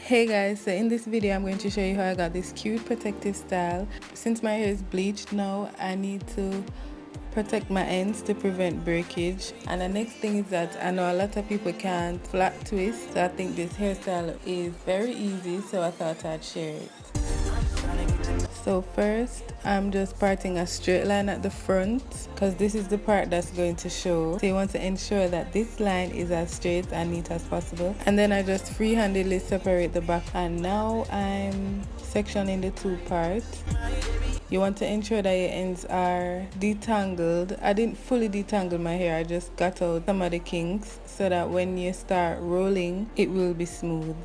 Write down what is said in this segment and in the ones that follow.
Hey guys, so in this video I'm going to show you how I got this cute protective style. Since my hair is bleached now, I need to protect my ends to prevent breakage. And the next thing is that I know a lot of people can't flat twist, so I think this hairstyle is very easy, so I thought I'd share it. So first, I'm just parting a straight line at the front because this is the part that's going to show. So you want to ensure that this line is as straight and neat as possible. And then I just free-handedly separate the back. And now I'm sectioning the two parts. You want to ensure that your ends are detangled. I didn't fully detangle my hair, I just got out some of the kinks so that when you start rolling, it will be smooth.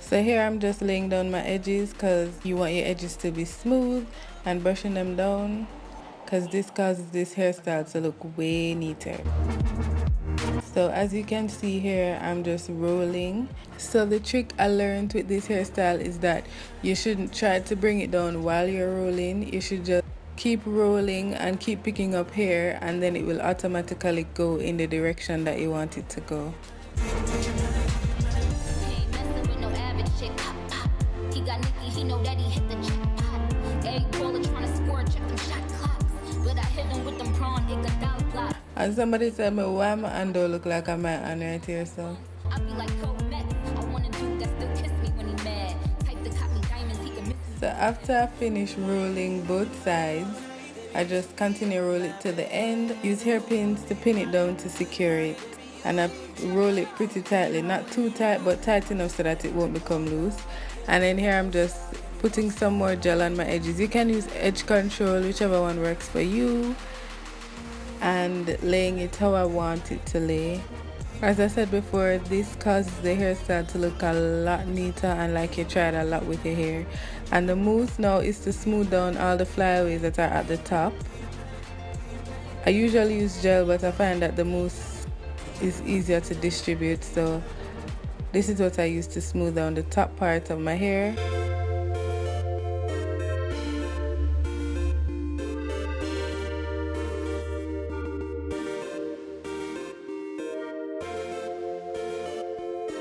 So here I'm just laying down my edges because you want your edges to be smooth and brushing them down because this causes this hairstyle to look way neater. So as you can see here, I'm just rolling. So the trick I learned with this hairstyle is that you shouldn't try to bring it down while you're rolling. You should just keep rolling and keep picking up hair, and then it will automatically go in the direction that you want it to go. And somebody said me, why my hand don't look like a man right here, so. So after I finish rolling both sides, I just continue roll it to the end. Use hairpins to pin it down to secure it. And I roll it pretty tightly, not too tight, but tight enough so that it won't become loose. And then here I'm just putting some more gel on my edges. You can use edge control, whichever one works for you, and laying it how I want it to lay. As I said before, this causes the hairstyle to look a lot neater and like you tried a lot with your hair. And the mousse now is to smooth down all the flyaways that are at the top. I usually use gel, but I find that the mousse is easier to distribute, so this is what I use to smooth down the top part of my hair.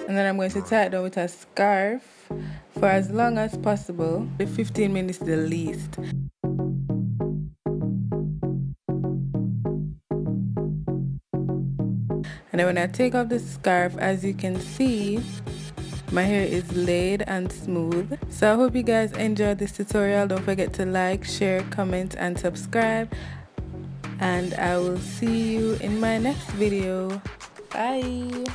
And then I'm going to tie it down with a scarf for as long as possible, 15 minutes the least. And then when I take off the scarf, as you can see, my hair is laid and smooth. So I hope you guys enjoyed this tutorial. Don't forget to like, share, comment, and subscribe. And I will see you in my next video. Bye!